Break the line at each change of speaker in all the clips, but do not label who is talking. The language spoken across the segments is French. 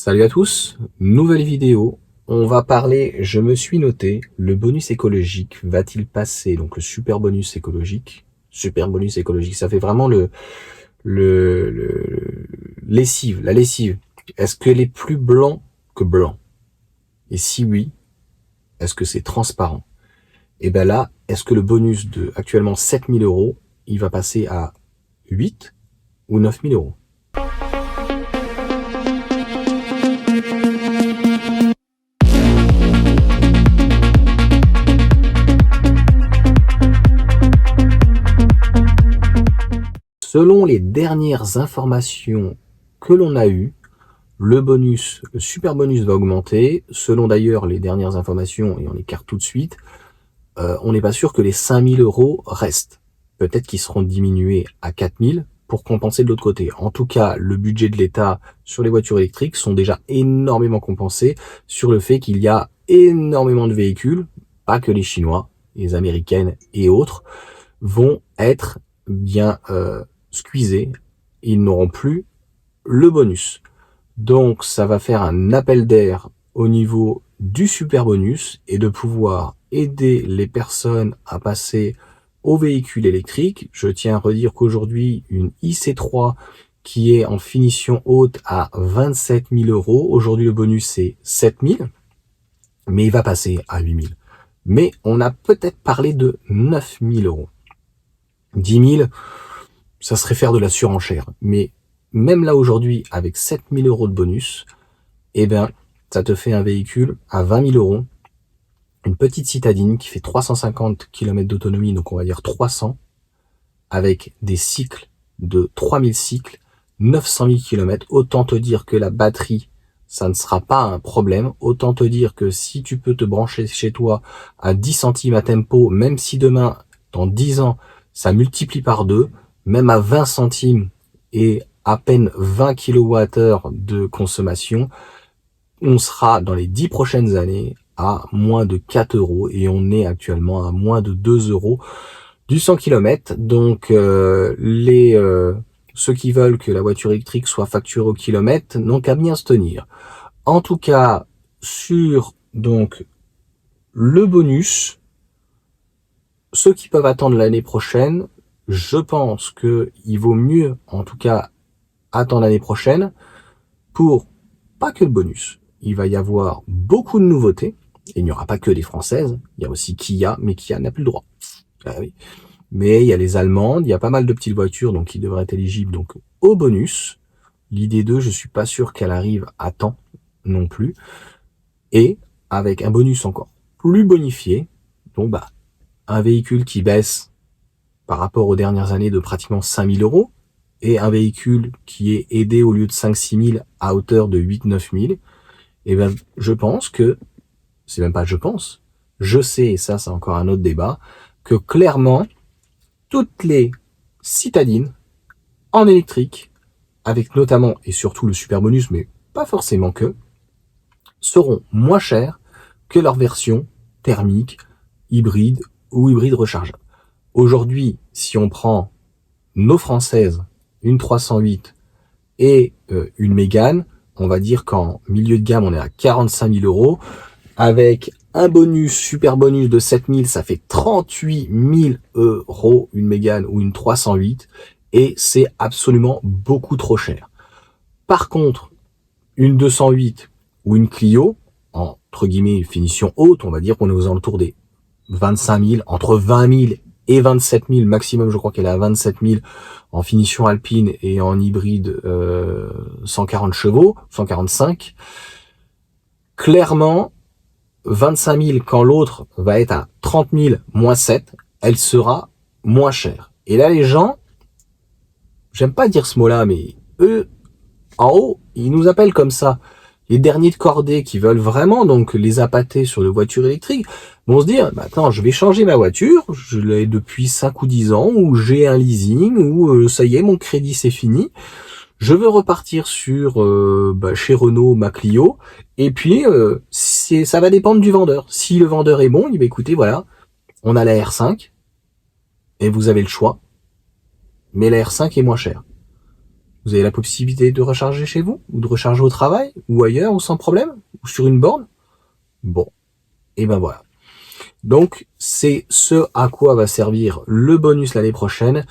Salut à tous, nouvelle vidéo. On va parler, je me suis noté, le bonus écologique va-t-il passer, donc le super bonus écologique, ça fait vraiment lessive, la lessive. Est-ce qu'elle est plus blanc que blanc? Et si oui, est-ce que c'est transparent? Et ben là, est-ce que le bonus de actuellement 7 000 €, il va passer à 8 ou 9 000 €? Selon les dernières informations que l'on a eues, le super bonus va augmenter. Selon d'ailleurs les dernières informations, et on écarte tout de suite, on n'est pas sûr que les 5 000 € restent. Peut-être qu'ils seront diminués à 4 000 pour compenser de l'autre côté. En tout cas, le budget de l'État sur les voitures électriques sont déjà énormément compensés sur le fait qu'il y a énormément de véhicules, pas que les Chinois, les Américaines et autres, vont être bien squeezés. Ils n'auront plus le bonus. Donc ça va faire un appel d'air au niveau du super bonus et de pouvoir aider les personnes à passer aux véhicules électriques. Je tiens à redire qu'aujourd'hui, une IC3 qui est en finition haute à 27 000 €. Aujourd'hui, le bonus c'est 7 000, mais il va passer à 8 000. Mais on a peut-être parlé de 9 000 €. 10 000, ça serait faire de la surenchère. Mais même là aujourd'hui, avec 7 000 € de bonus, eh ben, ça te fait un véhicule à 20 000 €, une petite citadine qui fait 350 km d'autonomie, donc on va dire 300, avec des cycles de 3000 cycles, 900 000 km. Autant te dire que la batterie, ça ne sera pas un problème. Autant te dire que si tu peux te brancher chez toi à 10 centimes à tempo, même si demain, dans 10 ans, ça multiplie par 2, même à 20 centimes et à peine 20 kWh de consommation, on sera dans les 10 prochaines années à moins de 4 € et on est actuellement à moins de 2 € du 100 km. Donc ceux qui veulent que la voiture électrique soit facturée au kilomètre n'ont qu'à bien se tenir. En tout cas, sur donc le bonus, ceux qui peuvent attendre l'année prochaine, je pense que il vaut mieux en tout cas attendre l'année prochaine pour pas que le bonus. Il va y avoir beaucoup de nouveautés. Et il n'y aura pas que des françaises. Il y a aussi Kia, mais Kia n'a plus le droit. Ah oui. Mais il y a les allemandes, il y a pas mal de petites voitures donc qui devraient être éligibles donc au bonus. L'idée 2, je suis pas sûr qu'elle arrive à temps non plus. Et avec un bonus encore plus bonifié, donc un véhicule qui baisse par rapport aux dernières années de pratiquement 5 000 € et un véhicule qui est aidé au lieu de 5-6 000 à hauteur de 8-9 000, et ben je pense que, c'est même pas je pense, je sais, et ça c'est encore un autre débat, que clairement toutes les citadines en électrique, avec notamment et surtout le super bonus, mais pas forcément que, seront moins chères que leur version thermique, hybride ou hybride rechargeable. Aujourd'hui, si on prend nos françaises, une 308 et une Mégane, on va dire qu'en milieu de gamme, on est à 45 000 €. Avec un bonus, super bonus de 7 000, ça fait 38 000 € une Mégane ou une 308. Et c'est absolument beaucoup trop cher. Par contre, une 208 ou une Clio, entre guillemets, finition haute, on va dire qu'on est aux alentours des 25 000, entre 20 000 et 27 000 maximum, je crois qu'elle est à 27 000 en finition alpine et en hybride 140 chevaux, 145. Clairement, 25 000 quand l'autre va être à 30 000 moins 7, elle sera moins chère. Et là, les gens, j'aime pas dire ce mot-là, mais eux, en haut, ils nous appellent comme ça. Les derniers de cordée qui veulent vraiment donc les appâter sur les voitures électriques vont se dire, attends, je vais changer ma voiture, je l'ai depuis 5 ou 10 ans, ou j'ai un leasing, ou ça y est, mon crédit c'est fini. Je veux repartir sur chez Renault, ma Clio, et puis ça va dépendre du vendeur. Si le vendeur est bon, il va écouter, voilà, on a la R5, et vous avez le choix, mais la R5 est moins chère. Vous avez la possibilité de recharger chez vous, ou de recharger au travail, ou ailleurs, ou sans problème, ou sur une borne. Bon, et ben voilà. Donc, c'est ce à quoi va servir le bonus l'année prochaine.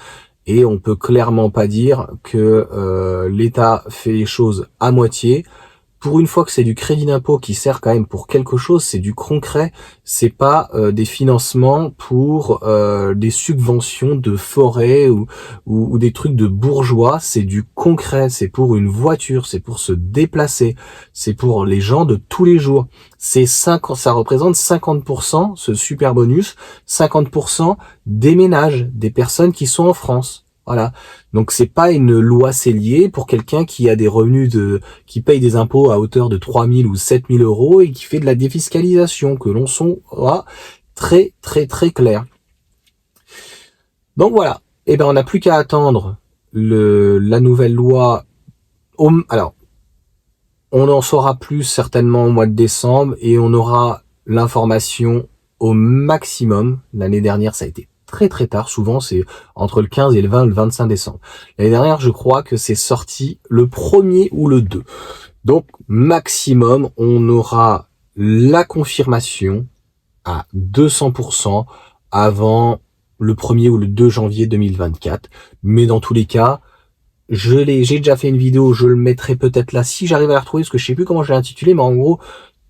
Et on peut clairement pas dire que l'État fait les choses à moitié. Pour une fois que c'est du crédit d'impôt qui sert quand même pour quelque chose, c'est du concret, c'est pas des financements pour des subventions de forêt ou des trucs de bourgeois, c'est du concret, c'est pour une voiture, c'est pour se déplacer, c'est pour les gens de tous les jours. Ça représente 50%, ce super bonus, 50% des ménages, des personnes qui sont en France. Voilà. Donc c'est pas une loi Cellier pour quelqu'un qui a des revenus qui paye des impôts à hauteur de 3 000 ou 7 000 euros et qui fait de la défiscalisation, que l'on soit très très très clair. Donc voilà. Eh ben on n'a plus qu'à attendre la nouvelle loi. Alors, on en saura plus certainement au mois de décembre et on aura l'information au maximum. L'année dernière, ça a été très très tard, souvent c'est entre le 15 et le 20, le 25 décembre. L'année dernière, je crois que c'est sorti le 1er ou le 2. Donc, maximum, on aura la confirmation à 200% avant le 1er ou le 2 janvier 2024. Mais dans tous les cas, j'ai déjà fait une vidéo, je le mettrai peut-être là si j'arrive à la retrouver, parce que je sais plus comment je l'ai intitulé, mais en gros,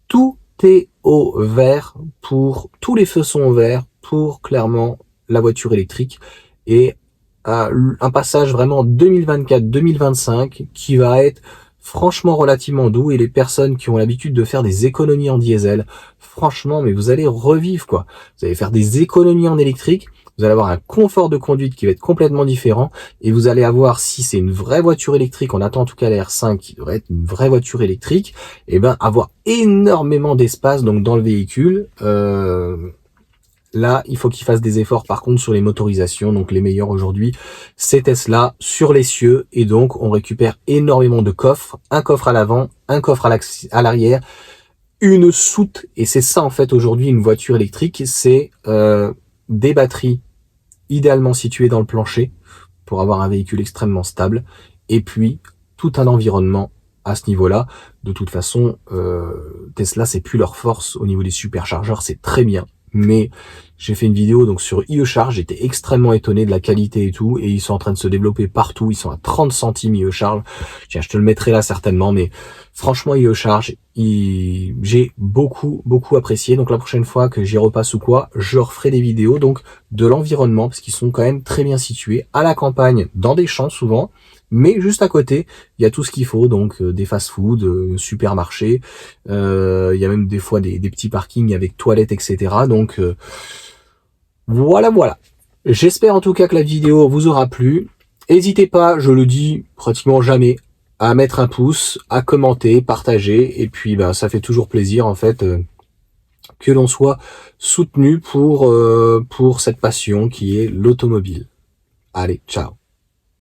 tout est au vert tous les feux sont au vert pour clairement la voiture électrique et un passage vraiment 2024-2025 qui va être franchement relativement doux, et les personnes qui ont l'habitude de faire des économies en diesel, franchement, mais vous allez revivre quoi. Vous allez faire des économies en électrique, vous allez avoir un confort de conduite qui va être complètement différent, et vous allez avoir, si c'est une vraie voiture électrique, on attend en tout cas la R5 qui devrait être une vraie voiture électrique, et ben avoir énormément d'espace donc dans le véhicule. Là, il faut qu'ils fassent des efforts par contre sur les motorisations. Donc les meilleurs aujourd'hui, c'est Tesla sur l'essieu. Et donc on récupère énormément de coffres. Un coffre à l'avant, un coffre à l'arrière, une soute. Et c'est ça en fait aujourd'hui une voiture électrique. C'est des batteries idéalement situées dans le plancher pour avoir un véhicule extrêmement stable. Et puis tout un environnement à ce niveau-là. De toute façon, Tesla, c'est plus leur force au niveau des superchargeurs. C'est très bien. Mais j'ai fait une vidéo donc sur IE-Charge, j'étais extrêmement étonné de la qualité et tout, et ils sont en train de se développer partout, ils sont à 30 centimes IE-Charge, tiens je te le mettrai là certainement, mais franchement IE-Charge, j'ai beaucoup apprécié, donc la prochaine fois que j'y repasse ou quoi, je referai des vidéos donc de l'environnement, parce qu'ils sont quand même très bien situés, à la campagne, dans des champs souvent, mais juste à côté, il y a tout ce qu'il faut, donc des fast-food, supermarchés, il y a même des fois des petits parkings avec toilettes, etc. Donc voilà. J'espère en tout cas que la vidéo vous aura plu. N'hésitez pas, je le dis pratiquement jamais, à mettre un pouce, à commenter, partager, et puis ça fait toujours plaisir en fait que l'on soit soutenu pour cette passion qui est l'automobile. Allez, ciao.